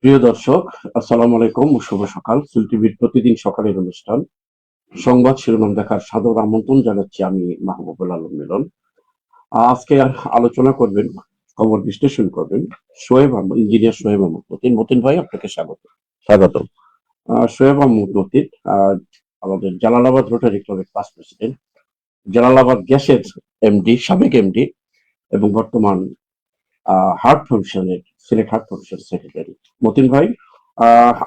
প্রিয় দর্শক, আসসালামু আলাইকুম ও শুভ সকাল। সুল টিভির প্রতিদিন সকালের অনুষ্ঠান সংবাদ শিরোনাম দেখার সাদর আমন্ত্রণ জানাচ্ছি আমি মাহবুবুল আলম মিলন। আজকে আলোচনা করবেন, খবর বিশ্লেষণ করবেন ইঞ্জিনিয়ার সোহেব আহমদ মতিন। মতিন ভাই, আপনাকে স্বাগত। স্বাগত। সোহেব আহমদ মতিন আমাদের জালালাবাদ রোটারি ক্লাবের পাস্ট প্রেসিডেন্ট, জালালাবাদ গ্যাসের এমডি, সাবেক এমডি এবং বর্তমান Sylhet heart foundation secretary. Matin ভাই,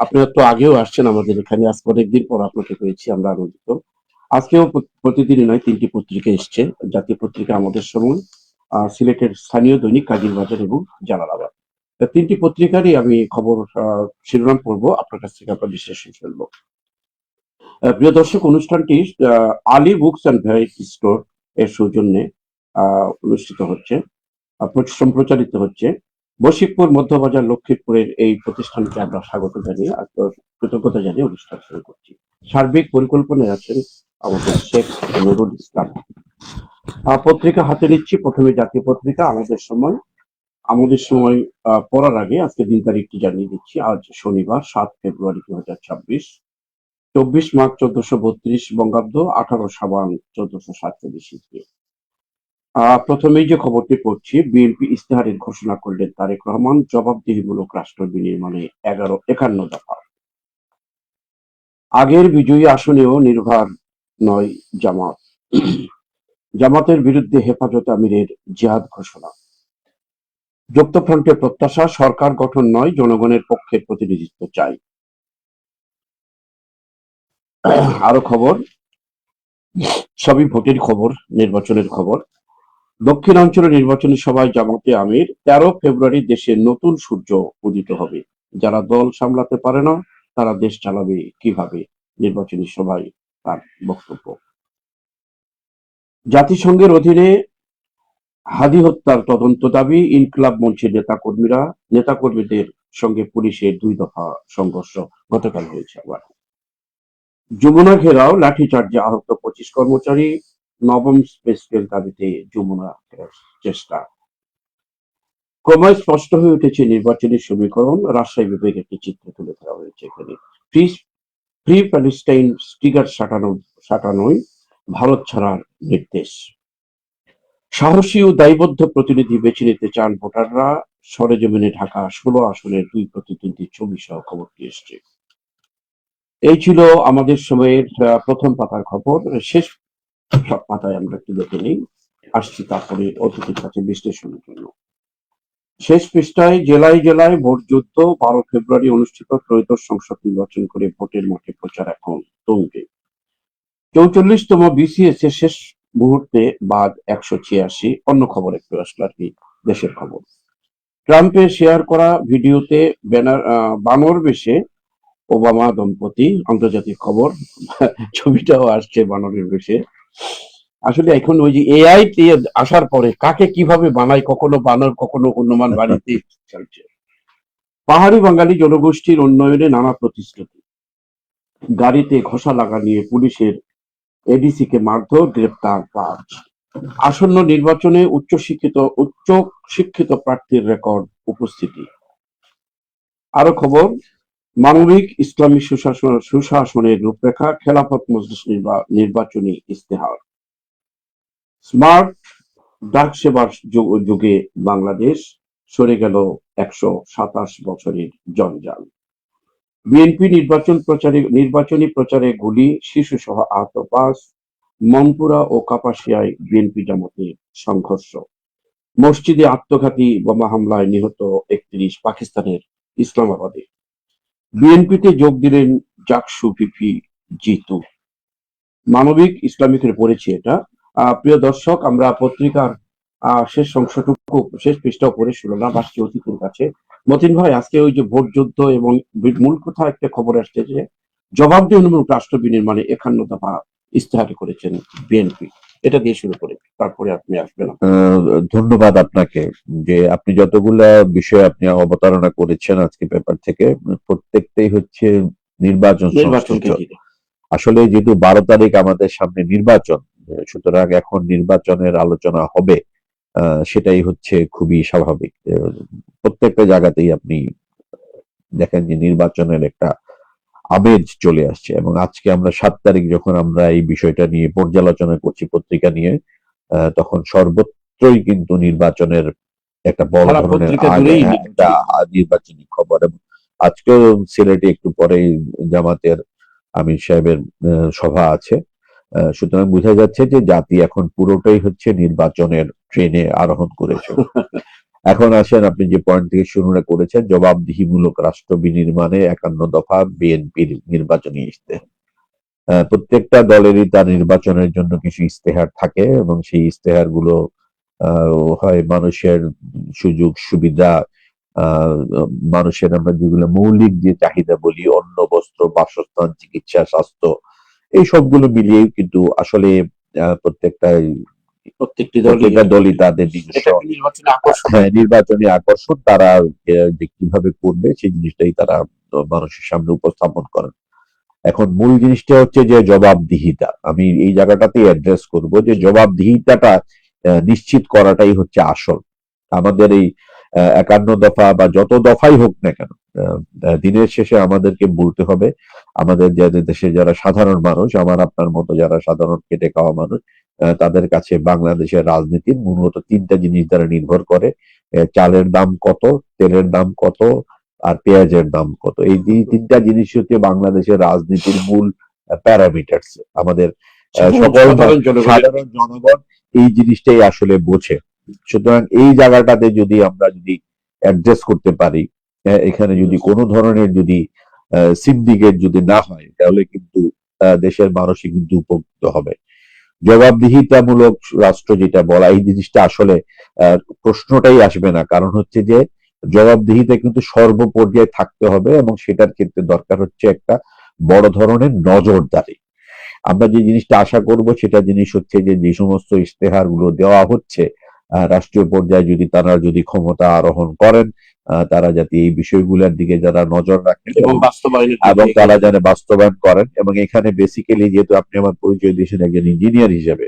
আপনারা তো আগেও আসছেন আমাদের এখানে, আজকে অনেকদিন পর আপনাকে পেয়েছি, আমরা আনন্দিত। আজকেও প্রতিদিনই নয়, তিনটি পত্রিকা এসছে। জাতীয় পত্রিকা আমাদের সময়, সিলেটের স্থানীয় দৈনিক কাজীর বাজার এবং জালালাবাদ। তিনটি পত্রিকারই আমি খবর শিরোনাম পড়বো, আপনার কাছ থেকে আমরা বিশ্লেষণ শুনবো। প্রিয় দর্শক, অনুষ্ঠানটি Ali books and variety store এর সৌজন্যে অনুষ্ঠিত হচ্ছে, সম্প্রচারিত হচ্ছে। বশিকপুর মধ্যবাজার লক্ষ্মীপুরের এই প্রতিষ্ঠানকে আমরা স্বাগত জানিয়ে কৃতজ্ঞতা জানিয়ে অনুষ্ঠান শুরু করছি। সার্বিক পরিকল্পনায় আছেন আমাদের শেখ নুরুল ইসলাম। পত্রিকা হাতে নিচ্ছি। প্রথমে জাতীয় পত্রিকা আমাদের সময় পড়ার আগে আজকে দিন তারিখটি জানিয়ে দিচ্ছি। আজ শনিবার 7 ফেব্রুয়ারি 2026, 24 মার্চ 1432 বঙ্গাব্দ, 18 সাবান 1447 ইসরি। প্রথমেই যে খবরটি পড়ছি, বিএনপি ইস্তেহারের ঘোষণা করলেন তারেক রহমান, জবাবদিহিমূলক রাষ্ট্র বিনির্মাণে 51 দফা। আগের বিজয়ী আসনেও নির্ভর নয় জামাত, জামাতের বিরুদ্ধে হেফাজত আমিরের জিহাদ ঘোষণা। যুক্তফ্রন্টের প্রত্যাশা, সরকার গঠন নয়, জনগণের পক্ষে প্রতিনিধিত্ব চাই। আরো খবর, সবই ভোটের খবর, নির্বাচনের খবর। দক্ষিণাঞ্চলের নির্বাচনী সভায় জামাতে আমির, 13 ফেব্রুয়ারি দেশে নতুন সূর্য উদিত হবে। যারা দল সামলাতে পারে না তারা দেশ চালাবে কিভাবে, নির্বাচনী সভায় তার বক্তব্য। জাতিসংঘের অধীনে হাদি হত্যার তদন্ত দাবি, ইনকিলাব মঞ্চের নেতাকর্মীদের সঙ্গে পুলিশের 2 দফা সংঘর্ষ গতকাল হয়েছে। আবার যমুনা ঘেরাও, লাঠিচার্জে আহত 25 কর্মচারী, নবম স্পেসকেল দাবিতে যমুনা চেষ্টা। ক্রমশ স্পষ্ট হয়ে উঠেছে নির্বাচনী সমীকরণ। রাজশাহী বিভাগে একটি চিত্র তুলে ধরা হয়েছে এখানে। ফ্রি প্যালেস্টাইন স্টিকার সাটানোয় ভারত ছাড়ার নির্দেশ। সাহসী ও দায়বদ্ধ প্রতিনিধি বেছে নিতে চান ভোটাররা, সরেজমিনে ঢাকা 16 আসনের 2 প্রতিনিধির ছবি সহ খবরটি এসছে। এই ছিল আমাদের সময়ের প্রথম পাতার খবর। শেষ পাতায় আমরা একটু দেখে নিই, আসছি তারপরে অতিথির কাছে বিশ্লেষণের জন্য। শেষ পৃষ্ঠায় জেলায় জেলায় ভোট যুদ্ধ, 12 ফেব্রুয়ারি অনুষ্ঠিত ত্রয়োদশ সংসদ নির্বাচন করে ভোটের মাঠে প্রচার এখন তুঙ্গে। 44তম বিসিএস এর শেষ মুহূর্তে বাদ 186। অন্য খবর একটু আসলো আর কি, দেশের খবর। ট্রাম্পের শেয়ার করা ভিডিওতে বানর বেশে ওবামা দম্পতি, আন্তর্জাতিক খবর। ছবিটাও আসছে বানরের বেশে। আসলে এখন ওই যে এআই আসার পরে কাকে কিভাবে বানায়, কখনো বানর কখনো হনুমান বাড়িতে চলছে। পাহাড়ি বাঙালি জনগোষ্ঠীর উন্নয়নে নানা প্রতিশ্রুতি, গাড়িতে ঘষা লাগা নিয়ে পুলিশের এডিসি কে মারধর, গ্রেপ্তার 5। আসন্ন নির্বাচনে উচ্চ শিক্ষিত প্রার্থীর রেকর্ড উপস্থিতি। আরো খবর, মানবিক ইসলামী সুশাসনের রূপরেখা, খেলাফত মজলিস নির্বাচনী ইস্তেহার। স্মার্ট ডাক সেবার যুগে বাংলাদেশ, সরে গেল 127 বছরের জঞ্জাল। বিএনপি নির্বাচনী প্রচারে গুলি, শিশু সহ আহত 5। মনপুরা ও কাপাসিয়ায় বিএনপি জামাতের সংঘর্ষ। মসজিদে আত্মঘাতী বোমা হামলায় নিহত 31, পাকিস্তানের ইসলামাবাদে। বিএনপিতে যোগ দিলেন জাকসু ভিপি জিতু। মানবিক ইসলামিকের পড়েছি এটা। প্রিয় দর্শক, আমরা পত্রিকার শেষ পৃষ্ঠাও পড়ে শুনলাম। আসছি অতিথির কাছে। মতিন ভাই, আজকে ওই যে ভোট যুদ্ধ এবং মূল কথা একটা খবর আসছে যে জবাবদিহিমূলক রাষ্ট্র বিনির্মাণে 51 দফা ইস্তেহার করেছেন বিএনপি। এটা দিয়ে শুরু করে, তারপরে আপনি আসবেন। ধন্যবাদ আপনাকে যে আপনি যতগুলা বিষয় আপনি অবতারণা করেছেন আজকে পেপার থেকে, প্রত্যেকটাই হচ্ছে নির্বাচন সংশ্লিষ্ট। আসলে যেহেতু 12 তারিখ আমাদের সামনে নির্বাচন, সুতরাং এখন নির্বাচনের আলোচনা হবে, সেটাই হচ্ছে খুবই স্বাভাবিক। প্রত্যেকটা জায়গাতেই আপনি দেখেন যে নির্বাচনের একটা আমেজ চলে আসছে, এবং আজকে আমরা 7 তারিখ যখন আমরা এই বিষয়টা নিয়ে পর্যালোচনা করছি পত্রিকা নিয়ে, তখন সর্বত্রই কিন্তু নির্বাচনের একটা বড় সারা ধরনের পত্রিকা জুড়েই একটা নির্বাচনী খবর। এবং আজকেও সিলেটে একটু পরেই জামাতের আমির সাহেবের সভা আছে। সুতরাং বোঝা যাচ্ছে যে জাতি এখন পুরোটাই হচ্ছে নির্বাচনের ট্রেনে আরোহণ করেছে। এখন আসেন, আপনি যে পয়েন্ট থেকে শুরু করেছেন, জবাবদিহিমূলক রাষ্ট্র বিনির্মাণে 51 দফা বিএনপির নির্বাচনী ইশতেহার। প্রত্যেকটা দলেরই তার নির্বাচনের জন্য কিছু ইশতেহার থাকে, এবং সেই ইশতেহার গুলো হয় মানুষের সুযোগ সুবিধা, আহ মানুষের আমরা যেগুলো মৌলিক যে চাহিদা বলি, অন্ন বস্ত্র বাসস্থান চিকিৎসা স্বাস্থ্য, এই সবগুলো মিলিয়েই কিন্তু আসলে প্রত্যেকটা দলই তাদের নিজস্ব নির্বাচনী আকর্ষণ তারা যে কিভাবে করবে সেই জিনিসটাই তারা মানুষের সামনে উপস্থাপন করেন। এখন মূল জিনিসটা হচ্ছে যে জবাবদিহিতা। আমি এই জায়গাটাতেই অ্যাড্রেস করব যে জবাবদিহিতাটা নিশ্চিত করাটাই হচ্ছে আসল। আমাদের এই 51 দফা বা যত দফাই হোক না কেন, দিনের শেষে আমাদেরকে বলতে হবে, আমাদের যাদের দেশে যারা সাধারণ মানুষ, আমার আপনার মতো যারা সাধারণ খেটে খাওয়া মানুষ, তাদের কাছে বাংলাদেশের রাজনীতির মূলত 3টা জিনিস দ্বারা নির্ভর করে। চালের দাম কত, তেলের দাম কত, আর পেঁয়াজের দাম কত। এই 3টা জিনিস হচ্ছে বাংলাদেশের রাজনীতির মূল প্যারামিটারস। আমাদের সকল সাধারণ জনগণ এই জিনিসটাই আসলে বোঝে। সুতরাং এই জায়গাটাতে যদি আমরা অ্যাড্রেস করতে পারি, এখানে যদি কোনো ধরনের সিন্ডিকেট যদি না হয়, তাহলে কিন্তু দেশের মানুষই কিন্তু উপকৃত হবে। জবাবদিহিতামূলক রাষ্ট্র যেটা বলা, এই জিনিসটা আসলে প্রশ্নটাই আসবে না। কারণ হচ্ছে যে জবাবদিহিতা কিন্তু সর্বপর্যায়ে থাকতে হবে, এবং সেটার ক্ষেত্রে দরকার হচ্ছে একটা বড় ধরনের নজরদারি। আমরা যে জিনিসটা আশা করব সেটা জিনিস হচ্ছে যে যে সমস্ত ইশতেহার গুলো দেওয়া হচ্ছে রাষ্ট্রীয় পর্যায়ে, তারা ক্ষমতা আরোহণ করেন, তারা যাতে এই বিষয়গুলোর দিকে যারা নজর রাখেন এবং তারা যেন বাস্তবায়ন করেন। এবং এখানে বেসিক্যালি যেহেতু আপনি আমার পরিচয় দিয়েছেন একজন ইঞ্জিনিয়ার হিসেবে,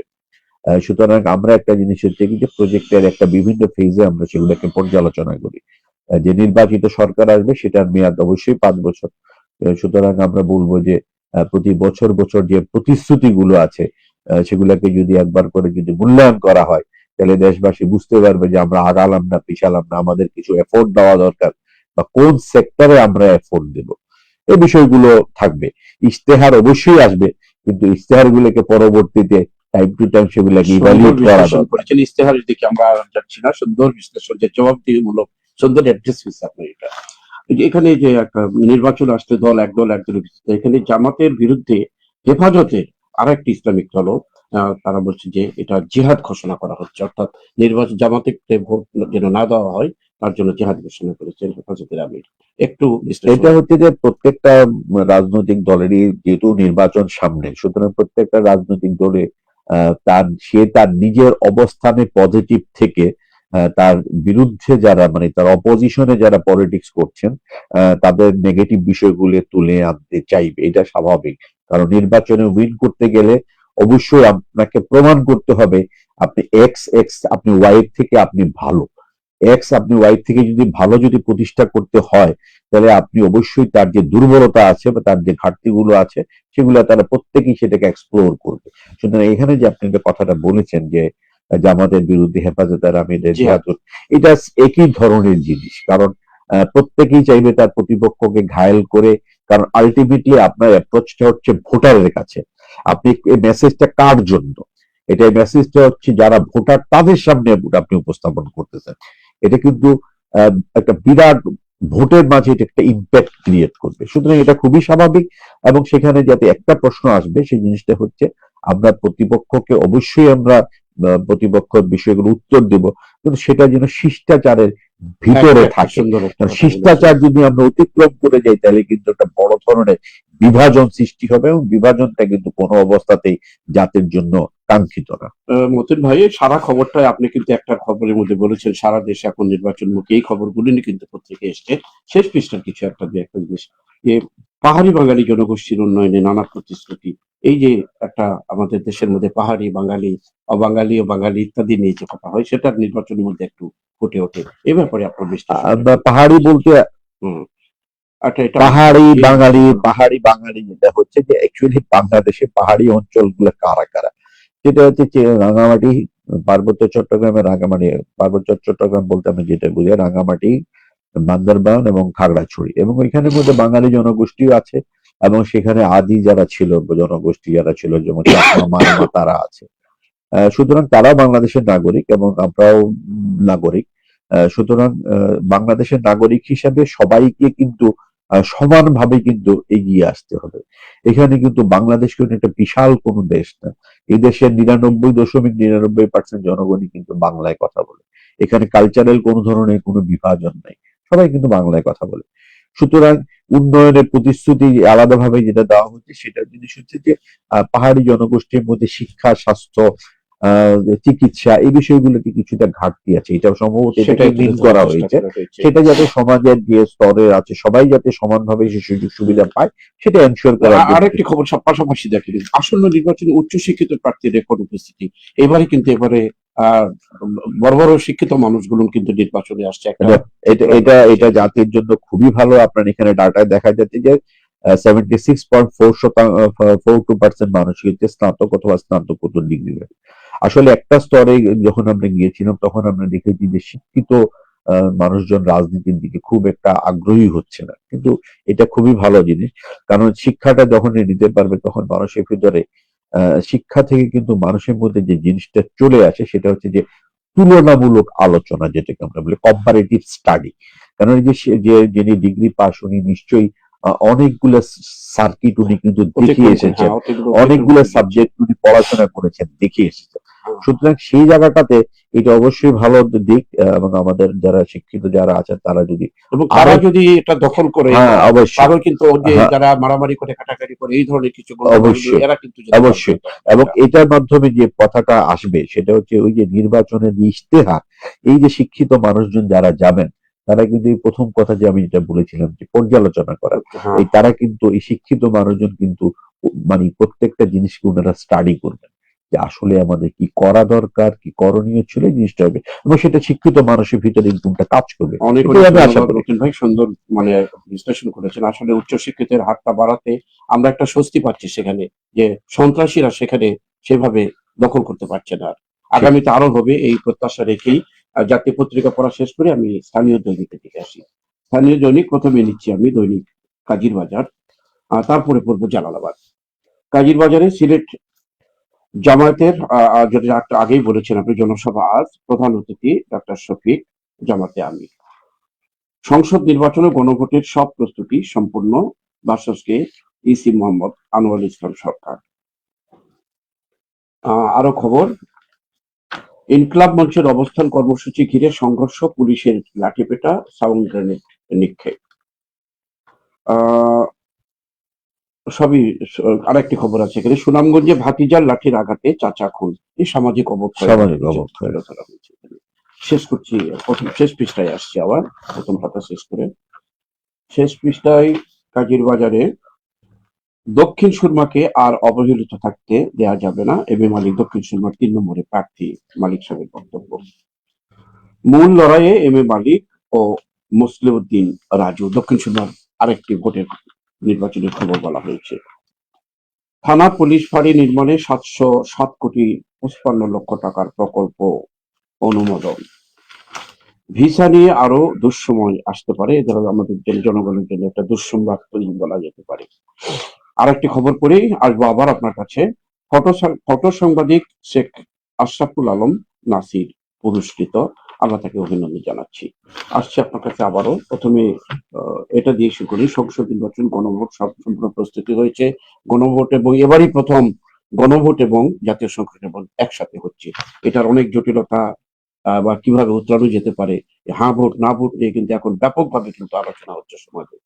সুতরাং আমরা একটা জিনিস হচ্ছে কি যে প্রজেক্টের একটা বিভিন্ন ফেজে আমরা সেগুলোকে পর্যালোচনা করি। যে নির্বাচিত সরকার আসবে সেটার মেয়াদ অবশ্যই 5 বছর। সুতরাং আমরা বলবো যে প্রতি বছর বছর যে প্রতিশ্রুতি গুলো আছে সেগুলোকে যদি একবার করে মূল্যায়ন করা হয়, তাহলে দেশবাসী বুঝতে পারবে যে আমরা আগালাম না পিছালাম না, আমাদের কিছু এফোর্ট দেওয়া দরকার, বা কোন সেক্টরে আমরা এফোর্ট দেব, এই বিষয়গুলো থাকবে। ইশতেহার অবশ্যই আসবে, কিন্তু ইশতেহার গুলোকে পরবর্তীতে টাইম টু টাইম সেগুলোকে ইভালুয়েট করা দরকার। ইশতেহারের দিকে আমরা যাচ্ছি না, সুন্দর বিশ্লেষণ, যে জবাবদিহিমূলক সুন্দর অ্যাড্রেস হয়েছে আপনার এটা। এখানে যে একটা নির্বাচন আসলে এক দল একদলের ভিত্তিতে, এখানে জামাতের বিরুদ্ধে হেফাজতের আর একটি ইসলামিক দল, তারা বলছে যে এটা জিহাদ ঘোষণা করা হচ্ছে, অর্থাৎ নির্বাচন জামাতে ভোট যেন না দেওয়া হয় তার জন্য জিহাদ ঘোষণা করেছেন হেফাজতের আমির। একটু এটা হচ্ছে যে প্রত্যেকটা রাজনৈতিক দলেরই যেহেতু নির্বাচন সামনে, সুতরাং প্রত্যেকটা রাজনৈতিক দলে তার নিজের অবস্থানে পজিটিভ থেকে তার বিরুদ্ধে যারা তার অপোজিশনে যারা পলিটিক্স করছেন তাদের নেগেটিভ বিষয়গুলো তুলে আনতে চাইবে, এটা স্বাভাবিক। কারণ নির্বাচনে উইন করতে গেলে অবশ্যই আপনাকে প্রমাণ করতে হবে আপনি আপনি ওয়াই থেকে আপনি ভালো। আপনি ওয়াই থেকে ভালো প্রতিষ্ঠা করতে হয়, তাহলে আপনি অবশ্যই তার যে দুর্বলতা আছে বা তার যে ঘাটতিগুলো আছে সেগুলো তারা প্রত্যেকেই সেটাকে এক্সপ্লোর করবে। সুতরাং এখানে যে আপনি যে কথাটা বলেছেন যে জামাতের বিরুদ্ধে হেফাজতের আমিরের জিহাদুল, এটা একই ধরনের জিনিস। কারণ প্রত্যেকেই চাইবে তার প্রতিপক্ষকে ঘায়েল করে, কারণ আলটিমেটলি আপনার অ্যাপ্রোচটা হচ্ছে ভোটারের কাছে। আপনি এই মেসেজটা কার জন্য, এটা মেসেজটা হচ্ছে যারা ভোটার তাদের সামনে আপনি উপস্থাপন করতেছেন। এটা কিন্তু একটা বিরাট ভোটের মাঝে এটা একটা ইম্প্যাক্ট ক্রিয়েট করবে। সুতরাং এটা খুবই স্বাভাবিক, এবং সেখানে যাতে একটা প্রশ্ন আসবে সেই জিনিসটা হচ্ছে আমরা প্রতিপক্ষকে অবশ্যই আমরা প্রতিপক্ষের বিষয়গুলো উত্তর দেব, কিন্তু সেটা যেন শিষ্টাচারের ভিতরে থাকে। শিষ্টাচার যদি আমরা অতিক্রম করে যাই তাহলে কিন্তু একটা বড় ধরনের বিভাজন সৃষ্টি হবে, এবং বিভাজনটা কিন্তু কোনো অবস্থাতেই জাতির জন্য কাঙ্ক্ষিত না। মতিন ভাই, সারা খবরটাই আপনি কিন্তু একটা খবরের মধ্যে বলেছেন সারা দেশে এখন নির্বাচনমুখী, এই খবরগুলি নিয়ে কিন্তু পত্রিকায় এসছে। শেষ পৃষ্ঠার কিছু একটা জিনিস, যে পাহাড়ি বাঙালি জনগোষ্ঠীর উন্নয়নে নানা প্রতিশ্রুতি, এই যে একটা আমাদের দেশের মধ্যে পাহাড়ি বাঙালি, অবাঙালি ও বাঙালি ইত্যাদি নিয়ে যে কথা হয়, সেটার নির্বাচনের মধ্যে একটু ফুটে ওঠে, এ ব্যাপারে আপনার বিশ্লেষণ। পাহাড়ি বলতে আচ্ছা, এটা পাহাড়ি বাঙালি যেটা হচ্ছে যে অ্যাকচুয়ালি বাংলাদেশে পাহাড়ি অঞ্চলগুলো কারা কারা, সেটা হচ্ছে রাঙামাটি, পার্বত্য চট্টগ্রামের রাঙামাটি, পার্বত্য চট্টগ্রাম বলতে আমি যেটা বুঝি রাঙামাটি, বান্দরবান এবং খাগড়াছড়ি, এবং ওইখানের মধ্যে বাঙালি জনগোষ্ঠীও আছে, এবং সেখানে আদি যারা ছিল জনগোষ্ঠী যারা ছিল যেমন চাকমা মারমা তারা আছে। সুতরাং তারাও বাংলাদেশের নাগরিক এবং আমরাও নাগরিক। সুতরাং বাংলাদেশের নাগরিক হিসাবে সবাইকে কিন্তু সমানভাবে কিন্তু এগিয়ে আসতে হবে। এখানে কিন্তু বাংলাদেশ কিন্তু একটা বিশাল কোনো দেশ না। এই দেশের 99.99% জনগণই কিন্তু বাংলায় কথা বলে। এখানে কালচারাল কোনো ধরনের কোনো বিভাজন নাই, সবাই কিন্তু বাংলায় কথা বলে। সুতরাং উন্নয়নের প্রতিশ্রুতি আলাদাভাবে যেটা দেওয়া হচ্ছে সেটা জিনিস হচ্ছে যে পাহাড়ি জনগোষ্ঠীর মধ্যে শিক্ষা, স্বাস্থ্য, চিকিৎসা এই বিষয়গুলোতে কিছুটা ঘাটতি আছে, এটা সম্ভবত সেটাই মিল করা হয়েছে। সেটা যাতে সমাজের যে স্তরে আছে সবাই যাতে সমানভাবে সেই সুযোগ সুবিধা পায় সেটা এনশিওর করার জন্য। আরেকটি খবর সব পাশাপাশি দেখেন, আসন্ন নির্বাচনে উচ্চশিক্ষিত প্রার্থীর রেকর্ড উপস্থিতি এবারে কিন্তু এবারে বড় বড় শিক্ষিত মানুষগুলো কিন্তু নির্বাচনে আসছে। এটা জাতির জন্য খুবই ভালো। আপনার এখানে ডাটায় দেখা যাচ্ছে যে 76.42% মানুষ কিন্তু স্নাতক অথবা স্নাতকোত্তর ডিগ্রি। আসলে একটা স্তরে যখন আমরা গিয়েছিলাম তখন আমরা দেখেছি যে শিক্ষিত মানুষজন রাজনীতির দিকে খুব একটা আগ্রহী হচ্ছে না, কিন্তু এটা খুবই ভালো জিনিস। কারণ শিক্ষাটা যখন নিতে পারবে তখন মানুষের ভিতরে শিক্ষা থেকে কিন্তু মানুষের মধ্যে যে জিনিসটা চলে আসে সেটা হচ্ছে যে তুলনামূলক আলোচনা, যেটাকে আমরা বলি কম্পারেটিভ স্টাডি। কারণ এই যে যিনি ডিগ্রি পাস উনি নিশ্চয়ই অনেকগুলো সার্কিট উনি কিন্তু দেখিয়ে এসেছেন, অনেকগুলো সাবজেক্ট উনি পড়াশোনা করেছেন, দেখিয়ে এসেছেন। সুতরাং সেই জায়গাটাতে এটা অবশ্যই ভালো দিক, এবং আমাদের যারা শিক্ষিত যারা আছেন তারা যদি এটা দখল করে, অবশ্যই কিন্তু যারা মারামারি করে কাটাকাটি করে এই ধরনের কিছু এরা কিন্তু অবশ্যই, এবং এটার মাধ্যমে যে কথাটা আসবে সেটা হচ্ছে ওই যে নির্বাচনের ইশতেহার, এই যে শিক্ষিত মানুষজন যারা যাবেন তারা কিন্তু এই প্রথম কথা যে আমি যেটা বলেছিলাম যে পর্যালোচনা করা, এই তারা কিন্তু এই শিক্ষিত মানুষজন কিন্তু মানে প্রত্যেকটা জিনিসকে ওনারা স্টাডি করবেন যে আসলে আমাদের কি করা দরকার, কি করণীয় ছিল, এই জিনিসটা হবে এবং সেটা শিক্ষিত মানুষের ভিতরে ইনকামটা কাজ করবে। অনেক ভাই সুন্দর মানে বিশ্লেষণ করেছেন। আসলে উচ্চশিক্ষিতের হারটা বাড়াতে আমরা একটা স্বস্তি পাচ্ছি সেখানে, যে সন্ত্রাসীরা সেখানে সেভাবে দখল করতে পারছে না। আগামীতে আরো হবে এই প্রত্যাশা রেখেই জাতীয় পত্রিকা পড়া শেষ করে আমি স্থানীয় দৈনিকের দিকে আসি। স্থানীয় দৈনিক প্রথমে নিচ্ছি আমি দৈনিক কাজীর বাজার, তারপরে পড়বো জালালাবাদ। কাজীর বাজারে সিলেট জামায়াতের যেটা আগেই বলেছেন আপনি, জনসভা আজ, প্রধান অতিথি ডক্টর শফিক, জামাতে আমির। সংসদ নির্বাচনে গণভোটের সব প্রস্তুতি সম্পূর্ণ, বাসসকে ইসি মোহাম্মদ আনোয়ারুল ইসলাম সরকার। আরো খবর, ইনকলাব মঞ্চের অবস্থান কর্মসূচি ঘিরে সংঘর্ষ, পুলিশের লাঠিপেটা, সাউন্ড গ্রেনেড নিক্ষেপ। সবই। আরেকটি খবর আছে এখানে, সুনামগঞ্জে ভাতিজার লাঠির আঘাতে চাচা খুন, এই সামাজিক অবক্ষয় ধরা হয়েছে। শেষ করছি, শেষ পৃষ্ঠায় আসছি আবার, প্রথম পাতা শেষ করে শেষ পৃষ্ঠায় কাজীর বাজারে, দক্ষিণ সুরমাকে আর অবহেলিত থাকতে দেয়া যাবে না, এম এ মালিক দক্ষিণ সুরমার 3 নম্বরে প্রার্থী, মালিক সাহেবের বক্তব্য। মূল লড়াইয়ে এম এ মালিক ও মুসলিউদ্দিন রাজু, দক্ষিণ সুরমার আরেকটি ভোটের নির্বাচনের খবর বলা হয়েছে। থানা পুলিশ ফাঁড়ি নির্মাণে 707 কোটি 55 লক্ষ টাকার প্রকল্প অনুমোদন। ভিসা নিয়ে আরো দুঃসময় আসতে পারে, এদের আমাদের জনগণের জন্য একটা দুঃসংবাদ বলা যেতে পারে। আরেকটি খবর পড়েই আসবো আবার আপনার কাছে। ফটো সাংবাদিক শেখ আশরাফুল আলম নাসির পুরস্কৃত, আমরা তাকে অভিনন্দন জানাচ্ছি। আসছে আপনার কাছে আবারও, প্রথমে এটা দিয়ে শুরু করি। সংসদ নির্বাচন, গণভোট সব সম্পূর্ণ প্রস্তুতি হয়েছে। গণভোট এবং এবারই প্রথম গণভোট এবং জাতীয় সংসদ নির্বাচন একসাথে হচ্ছে, এটার অনেক জটিলতা বা কিভাবে উতরানো যেতে পারে, হ্যাঁ ভোট না ভোট নিয়ে কিন্তু এখন ব্যাপকভাবে কিন্তু আলোচনা হচ্ছে সমাজে।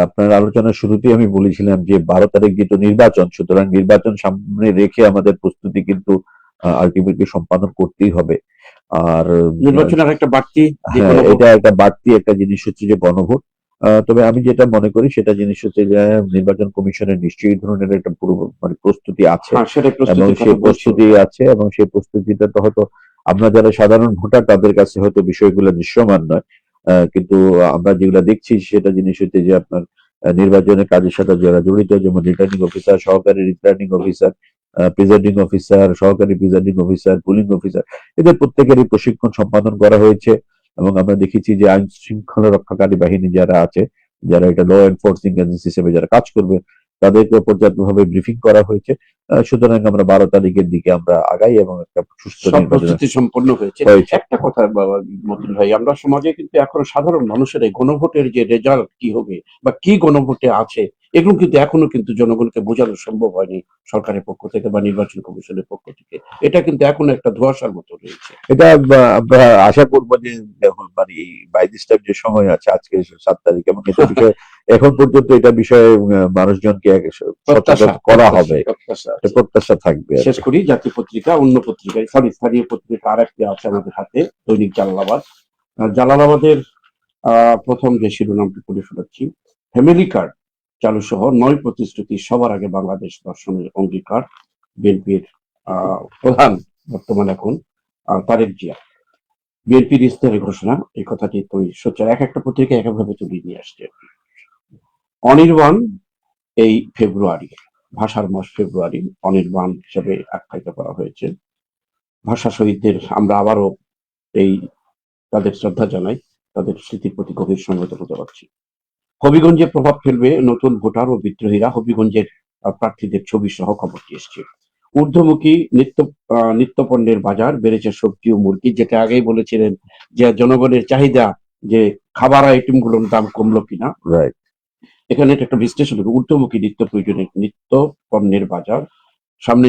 আপনার আলোচনার শুরুতেই আমি বলেছিলাম যে 12 তারিখ যেহেতু নির্বাচন, সুতরাং নির্বাচন সামনে রেখে আমাদের প্রস্তুতি কিন্তু আলটিমেটলি সম্পাদন করতেই হবে। আর নির্বাচনের একটা বাড়তি, এটা একটা বাড়তি একটা জিনিস হচ্ছে যে গণভোট। তবে আমি যেটা মনে করি সেটা জিনিস হচ্ছে যে নির্বাচন কমিশনের নিশ্চয়ই ধরনের একটা পুরো মানে প্রস্তুতি আছে, এবং সেই প্রস্তুতি আছে, এবং সেই প্রস্তুতিটা তো হয়তো আমরা যারা সাধারণ ভোটার তাদের কাছে হয়তো বিষয়গুলো দৃশ্যমান নয়। কিন্তু আমরা যেগুলা দেখছি সেটা জিনিস হচ্ছে যে আপনার নির্বাচনের কাজের সাথে যারা জড়িত, যেমন রিটার্নিং অফিসার, সহকারী রিটার্নিং অফিসার, প্রিজাইডিং অফিসার, সহকারী প্রিজাইডিং অফিসার, পুলিং অফিসার, এদের প্রত্যেকেরই প্রশিক্ষণ সম্পাদন করা হয়েছে। এবং আমরা দেখেছি যে আইন শৃঙ্খলা রক্ষাকারী বাহিনী যারা আছে, যারা এটা ল এনফোর্সিং এজেন্সি হিসেবে যারা কাজ করবে, তাদেরকে পর্যাপ্তভাবে ব্রিফিং করা হয়েছে। সুতরাং আমরা 12 তারিখের দিকে আমরা আগাই এবং একটা সুস্থ সব নির্বাচন প্রস্তুতি সম্পন্ন হয়েছে। হয়েছে। একটা কথা মতিন ভাই, আমরা সমাজে কিন্তু এখন সাধারণ মানুষের এই গণভোটের যে রেজাল্ট কি হবে বা কি গণভোটে আছে, এগুলো কিন্তু এখনো কিন্তু জনগণকে বোঝানো সম্ভব হয়নি সরকারের পক্ষ থেকে বা নির্বাচন কমিশনের পক্ষ থেকে। এটা কিন্তু এখনো একটা ধোঁয়াশার মতো রয়েছে। এটা আমরা আশা করবো যে এখন মানে এই বাই দিস টাইম যে সময় আছে, আজকে 7 তারিখ, এবং এটা বিষয়ে এখন পর্যন্ত এটা বিষয়ে মানুষজনকে সচেতন করা হবে, প্রত্যাশা থাকবে। শেষ করি জাতীয় পত্রিকা, অন্য পত্রিকায় স্থানীয় পত্রিকা আর একটি আছে আমাদের হাতে, দৈনিক জালালাবাদ। জালালাবাদের প্রথম যে শিরোনামটি পড়ে শোনাচ্ছি, ফ্যামিলি কার্ড চালু সহ 9 প্রতিশ্রুতি সবার আগে বাংলাদেশ দর্শনের অঙ্গীকার। বিএনপির প্রধান বর্তমান এখন তারেক জিয়া বিএনপির ইস্তাহারের ঘোষণা, এই কথাটি তো সোচ্চার এক একটা পত্রিকা এক একভাবে তুলে নিয়ে আসছে। অনির্বাণ এই ফেব্রুয়ারি, ভাষার মাস ফেব্রুয়ারি অনির্বাণ হিসেবে আখ্যায়িত করা হয়েছে। ভাষা শহীদদের আমরা আবারও এই তাদের শ্রদ্ধা জানাই, তাদের স্মৃতির প্রতি গভীর সমবেদনা জানাচ্ছি। হবিগঞ্জে প্রভাব ফেলবে নতুন ভোটার ও বিদ্রোহীরা, হবিগঞ্জের প্রার্থীদের ছবি সহ খবরটি এসছে। ঊর্ধ্বমুখী নিত্যপণ্যের বাজার, বেড়েছে সবজি ও মুরগি, যেটা আগেই বলেছিলেন যে জনগণের চাহিদা যে খাবার আইটেম গুলোর দাম কমলো কিনা। এখানে একটা বিশ্লেষণ, ঊর্ধ্বমুখী নিত্য প্রয়োজনীয় নিত্য পণ্যের বাজার, সামনে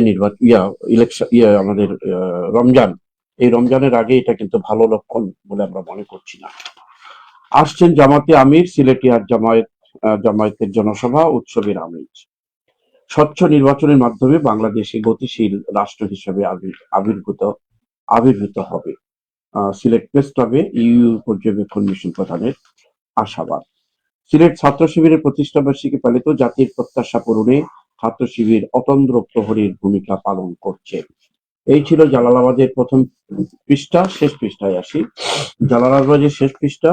ইলেকশন আমাদের রমজান, এই রমজানের আগে এটা কিন্তু ভালো লক্ষণ বলে আমরা মনে করছি না। আসছেন জামাতে আমির, সিলেটি আর জামায়াতের জনসভা, উৎসবের আমেজ। স্বচ্ছ নির্বাচনের মাধ্যমে বাংলাদেশে গতিশীল রাষ্ট্র হিসেবে আবির্ভূত হবে। সিলেট প্রেস ক্লাবে ইউ পর্যবেক্ষণ মিশন প্রধানের আশাবাদ। সিলেট ছাত্র শিবিরের প্রতিষ্ঠাবার্ষিকী পালিত, জাতির প্রত্যাশা পূরণে ছাত্র শিবির অতন্দ্র প্রহরীর ভূমিকা পালন করছে। এই ছিল জালালাবাদের প্রথম পৃষ্ঠা। শেষ পৃষ্ঠায় আসি। জালালাবাদের শেষ পৃষ্ঠা,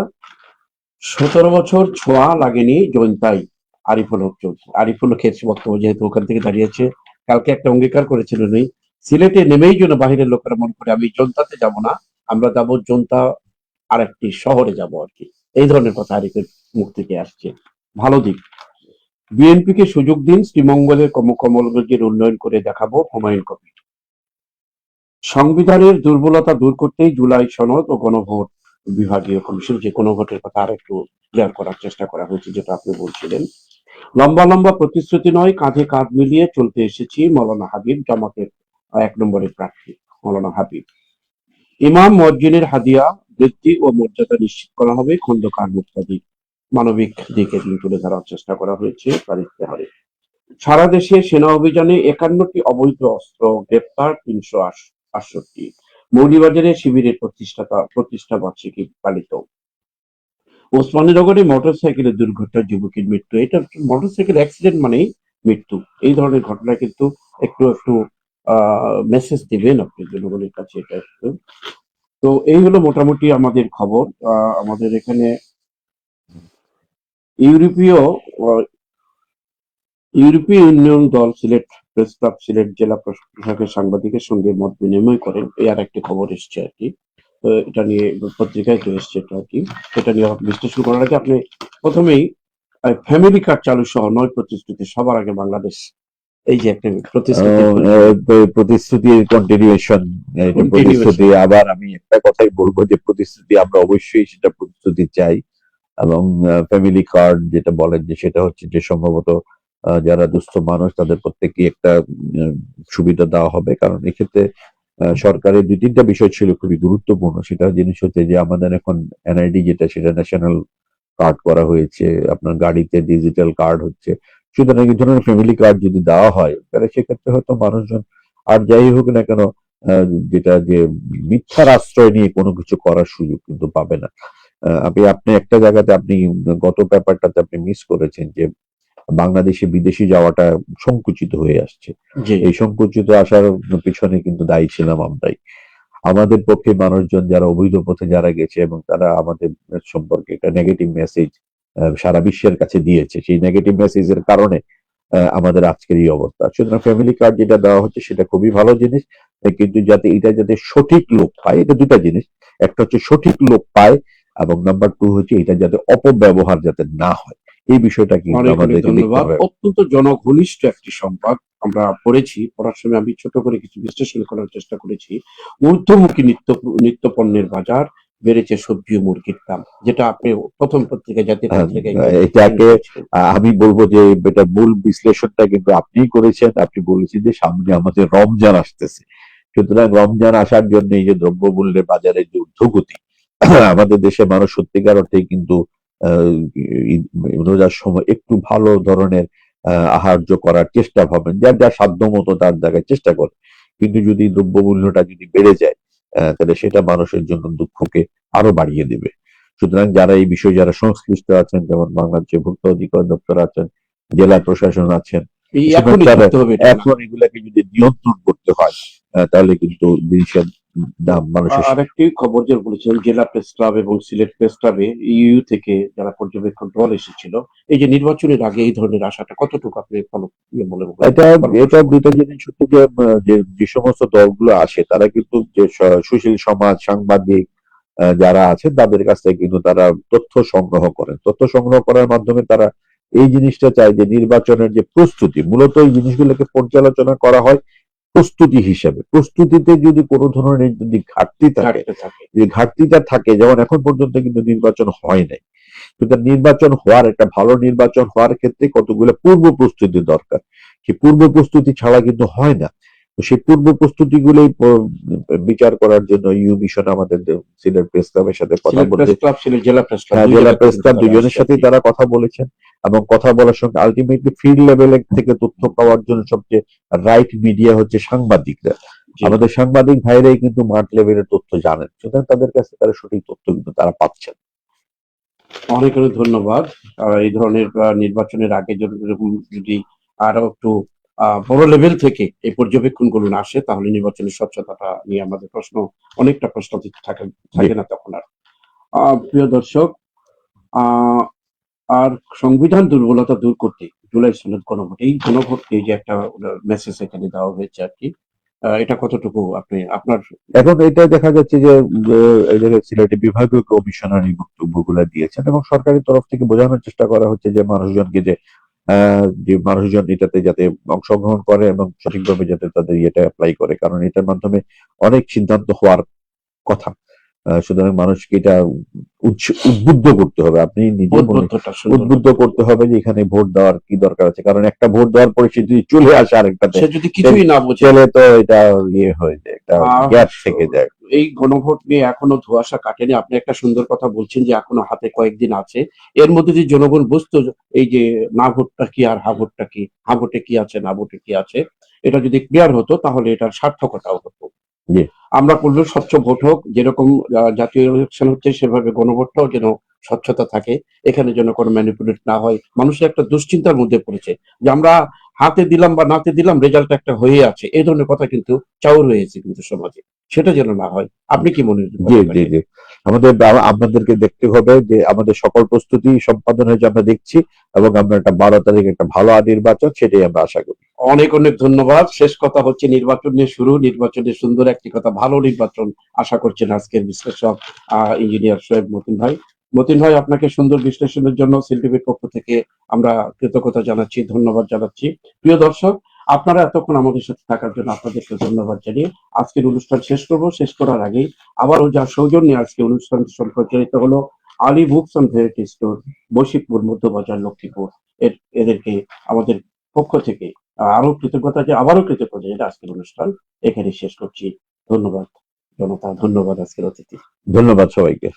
17 বছর ছোঁয়া লাগেনি জৈন্তাই, আরিফুল হক চৌধুরী। আরিফুল হকের বক্তব্য, যেহেতু ওখান থেকে দাঁড়িয়েছে, কালকে একটা অঙ্গীকার করেছিলেন উনি, সিলেটে নেমেই যেন বাহিরের লোকেরা মনে করে আমি জনতাতে যাব না, আমরা যাব জনতা আরেকটি শহরে যাব আর কি, এই ধরনের কথা আরিফের মুখ থেকে আসছে। ভালো দিক, বিএনপিকে সুযোগ দিন, শ্রীমঙ্গলের কমলগঞ্জের উন্নয়ন করে দেখাবো, হুমায়ুন কবির। সংবিধানের দুর্বলতা দূর করতেই জুলাই সনদ ও গণভোট বিভাগীয় কমিশন, যে গণভোটের কথা আর একটু ক্লিয়ার করার চেষ্টা করা হয়েছে, যেটা আপনি বলছিলেন। লম্বা লম্বা প্রতিশ্রুতি নয়, কাঁধে কাঁধ মিলিয়ে চলতে এসেছি, মৌলানা হাবিব, জামাতের 1 নম্বরের প্রার্থী মৌলানা হাবিব। ইমাম মুয়াজ্জিনের হাদিয়া বৃদ্ধি ও মর্যাদা নিশ্চিত করা হবে, খন্দকার মুক্তাদি। মানবিক দিকে তুলে ধরার চেষ্টা করা হয়েছে তার ইশতেহারে। সারা দেশে সেনা অভিযানে 51টি অবৈধ অস্ত্র গ্রেপ্তার, 368। মৌলভীবাজারে শিবিরের প্রতিষ্ঠা বার্ষিকী পালিত। ওসমানীনগরে মোটরসাইকেলের দুর্ঘটনায় যুবকের মৃত্যু। এটা মোটরসাইকেল অ্যাক্সিডেন্ট মানেই মৃত্যু, এই ধরনের ঘটনা কিন্তু একটু একটু মেসেজ দিবেন আপনি জনগণের কাছে, এটা একটু। তো এই হলো মোটামুটি আমাদের খবর। আমাদের এখানে ইউরোপীয় ইউনিয়ন দল সিলেট প্রেস ক্লাব সিলেট জেলা প্রশাসকের সাংবাদিকের সঙ্গে মত বিনিময় করেন, এই আর একটি খবর এসছে আর কি। এটা নিয়ে পত্রিকায় তো এসছে এটা আর কি। এটা নিয়ে বিশ্লেষণ করার আগে আপনি প্রথমেই ফ্যামিলি কার্ড চালু সহ 9 প্রতিশ্রুতি সবার আগে বাংলাদেশ, এই যে একটা প্রতিশ্রুতির কন্টিনিউশন, প্রতিশ্রুতি। আবার আমি একটা কথাই বলবো যে প্রতিশ্রুতি আমরা অবশ্যই সেটা প্রতিশ্রুতি চাই, এবং ফ্যামিলি কার্ড যেটা বলেন যে সেটা হচ্ছে যে সম্ভবত যারা দুস্থ মানুষ তাদের প্রত্যেককে একটা সুবিধা দেওয়া হবে। কারণ এক্ষেত্রে সরকারের 2-3টা বিষয় ছিল খুবই গুরুত্বপূর্ণ। সেটা জিনিস হচ্ছে যে আমাদের এখন এনআইডি যেটা, সেটা ন্যাশনাল কার্ড করা হয়েছে, আপনার গাড়িতে ডিজিটাল কার্ড হচ্ছে। সুতরাং এই ধরনের ফ্যামিলি কার্ড যদি দেওয়া হয় তাহলে সেক্ষেত্রে হয়তো মানুষজন আর যাই হোক না কেন যেটা যে মিথ্যার আশ্রয় নিয়ে কোনো কিছু করার সুযোগ কিন্তু পাবে না। আপনি একটা জায়গাতে আপনি গত ব্যাপারটাতে আপনি মিস করেছেন যে বাংলাদেশে বিদেশি যাওয়াটা সংকুচিত হয়ে আসছে। এই সংকুচিত আসার পিছনে কিন্তু দায়ী ছিলাম আমরাই। আমাদের পক্ষে মানুষজন যারা অবৈধ পথে যারা গেছে এবং তারা আমাদের সম্পর্কে একটা নেগেটিভ মেসেজ সারা বিশ্বের কাছে দিয়েছে, সেই নেগেটিভ মেসেজের কারণে আমাদের আজকের এই অবস্থা। সুতরাং ফ্যামিলি কার্ড যেটা দেওয়া হচ্ছে সেটা খুবই ভালো জিনিস, কিন্তু যাতে সঠিক লোক পায়, এটা দুটা জিনিস। একটা হচ্ছে সঠিক লোক পায়, এবং নাম্বার 2 হচ্ছে এটা যাতে অপব্যবহার যাতে না হয়, এই বিষয়টা কিন্তু অনেক অনেক আমাদেরকে দেখতে ধন্যবাদ। হবে। অত্যন্ত জনঘনিষ্ঠ একটি সংবাদ আমরা পড়েছি, পড়ার সময় আমি ছোট করে কিছু বিশ্লেষণ করার চেষ্টা করেছি। ঊর্ধ্বমুখী নিত্য পণ্যের বাজার, বেড়েছে সবজি ও মুরগির দাম, যেটা আপনি প্রথম পত্রিকায়, জাতীয় আহ, পত্রিকায় এটাকে আমি বলবো যে এটা মূল বিশ্লেষণটা কিন্তু আপনিই করেছেন। আপনি বলেছেন যে সামনে আমাদের রমজান আসতেছে, সুতরাং রমজান আসার জন্য এই যে দ্রব্যমূল্যের বাজারের যে ঊর্ধ্বগতি, আমাদের দেশে মানুষ সত্যিকার অর্থে কিন্তু রোজার সময় একটু ভালো ধরনের আহার্য করার চেষ্টা পাবেন, যার যা সাধ্য মতো তার জায়গায় চেষ্টা করে। কিন্তু যদি দ্রব্যমূল্যটা যদি বেড়ে যায়, তাহলে সেটা মানুষের জন্য দুঃখকে আরো বাড়িয়ে দেবে। সুতরাং যারা এই বিষয়ে যারা সংশ্লিষ্ট আছেন, যেমন বাংলাদেশের ভোক্তা অধিকার দপ্তর আছেন, জেলা প্রশাসন আছেন, এখনই করতে হবে এটা। এখন এগুলাকে যদি নিয়ন্ত্রণ করতে হয়, তাহলে কিন্তু জিনিসের দাম মানুষের। আরেকটি খবর যে বলেছিলেন, জেলা প্রেস ক্লাব এবং সিলেট প্রেস ক্লাবে ইইউ থেকে যারা পর্যবেক্ষণ দল এসেছিল, এই যে নির্বাচনের আগে এই ধরনের আশাটা কতটুকু আপনি ফলো বলে এটা দুটো জিনিস হচ্ছে যে সমস্ত দলগুলো আসে তারা কিন্তু যে সুশীল সমাজ, সাংবাদিক যারা আছে তাদের কাছ থেকে কিন্তু তারা তথ্য সংগ্রহ করেন। তথ্য সংগ্রহ করার মাধ্যমে তারা এই জিনিসটা চায় যে নির্বাচনের যে প্রস্তুতি, মূলত এই জিনিসগুলোকে পর্যালোচনা করা হয় প্রস্তুতি হিসাবে। প্রস্তুতিতে যদি কোনো ধরনের যদি ঘাটতি থাকে, যে ঘাটতিটা থাকে, যেমন এখন পর্যন্ত কিন্তু নির্বাচন হয় নাই, কিন্তু নির্বাচন হওয়ার, একটা ভালো নির্বাচন হওয়ার ক্ষেত্রে কতগুলো পূর্ব প্রস্তুতি দরকার, সেই পূর্ব প্রস্তুতি ছাড়া কিন্তু হয় না। তো সেই পূর্ব প্রস্তুতি গুলোই বিচার করার জন্য ইউ মিশন আমাদের সিলেট প্রেস ক্লাবের সাথে কথা বলতে, জেলা প্রেস ক্লাব দুজনের সাথেই তারা কথা বলেছেন, এবং কথা বলার সঙ্গে আলটিমেটলি ফিল্ড লেভেল থেকে তথ্য পাওয়ার জন্য সবচেয়ে রাইট মিডিয়া হচ্ছে সাংবাদিকরা। আমাদের সাংবাদিক ভাইরাই কিন্তু মাঠ লেভেলের তথ্য জানেন, সুতরাং তাদের কাছে তারা সঠিক তথ্য কিন্তু তারা পাচ্ছেন। অনেক অনেক ধন্যবাদ। এই ধরনের নির্বাচনের আগে যদি আরো একটু বড় লেভেল থেকে এই পর্যবেক্ষণ গুলো আসে, তাহলে নির্বাচনের স্বচ্ছতাটা নিয়ে আমাদের অনেকটা প্রশ্ন থাকে না তখন আর। প্রিয় দর্শক, আর সংবিধান দুর্বলতা দূর করতে জুলাই সনদ গণভোট, এই গণভোটকে যে একটা মেসেজ এখানে দেওয়া হয়েছে আর কি, এটা কতটুকু আপনার? এখন এটা দেখা যাচ্ছে যে সিলেটে বিভাগীয় কমিশনার এই বক্তব্যগুলো দিয়েছেন, এবং সরকারের তরফ থেকে বোঝানোর চেষ্টা করা হচ্ছে যে মানুষজনকে যে মানুষজন এটাতে যাতে অংশগ্রহণ করে এবং সঠিকভাবে যাতে তাদের ইয়েটা অ্যাপ্লাই করে, কারণ এটার মাধ্যমে অনেক সিদ্ধান্ত হওয়ার কথা। সুতরাং মানুষকে এটা উদ্বুদ্ধ করতে হবে। আপনি নিজে উদ্বুদ্ধ করতে হবে যে এখানে ভোট দেওয়ার কি দরকার আছে, কারণ একটা ভোট দেওয়ার পরে সে যদি চলে আসে আরেকটাতে, সে যদি কিছুই না বোঝে, তাহলে তো এটা ইয়ে হয়ে যায়, একটা গ্যাপ থেকে যায়। এই গণভোট নিয়ে এখনো ধোঁয়াশা কাটেনি। আপনি একটা সুন্দর কথা বলছেন যে এখনো হাতে কয়েকদিন আছে, এর মধ্যে যদি জনগণ বুঝতো এই যে না ভোটটা কি আর হা ভোটটা কি, হা ভোটে কি আছে না ভোটে কি আছে, এটা যদি ক্লিয়ার হতো তাহলে এটার সার্থকতাও হতো। আমরা বলবো স্বচ্ছ ভোট হোক, যেরকম জাতীয় ইলেকশন হচ্ছে সেভাবে গণভোটটাও যেন স্বচ্ছতা থাকে, এখানে যেন কোনো ম্যানিপুলেট না হয়। মানুষের একটা দুশ্চিন্তার মধ্যে পড়েছে যে আমরা হাতে দিলাম বা নাতে দিলাম, রেজাল্ট একটা হয়ে আছে, এই ধরনের কথা কিন্তু চাউর হয়েছে কিন্তু সমাজে, সেটা যেন না হয়। আপনি কি মনে জি, আমাদেরকে দেখতে হবে যে আমাদের সকল প্রস্তুতি সম্পাদন হয়েছে আমরা দেখছি, এবং আমরা একটা 12 তারিখ একটা ভালো নির্বাচন, সেটাই আমরা আশা করি। অনেক অনেক ধন্যবাদ। শেষ কথা হচ্ছে নির্বাচন নিয়ে শুরু, নির্বাচনের সুন্দর একটি কথা, ভালো নির্বাচন আশা করছেন আজকের বিশ্লেষক ইঞ্জিনিয়ার শোয়েব মতিন ভাই। মতিন ভাই, আপনাকে সুন্দর বিশ্লেষণের জন্য সিলটিভির পক্ষ থেকে আমরা কৃতজ্ঞতা জানাচ্ছি, ধন্যবাদ জানাচ্ছি। প্রিয় দর্শক, আপনারা এতক্ষণ আমাদের সাথে থাকার জন্য আপনাদেরকে ধন্যবাদ জানিয়ে আজকের অনুষ্ঠান শেষ করব। শেষ করার আগেই আবারও যা সৌজন্যে আজকে অনুষ্ঠান সম্প্রচারিত হলো, Ali books and variety store, Baishikpur, Madhyabazar, Lakshmipur, এদেরকে আমাদের পক্ষ থেকে আবারও কৃতজ্ঞতা যে আজকের অনুষ্ঠান এখানে শেষ করছি। ধন্যবাদ জনতা, ধন্যবাদ আজকের অতিথি, ধন্যবাদ সবাইকে।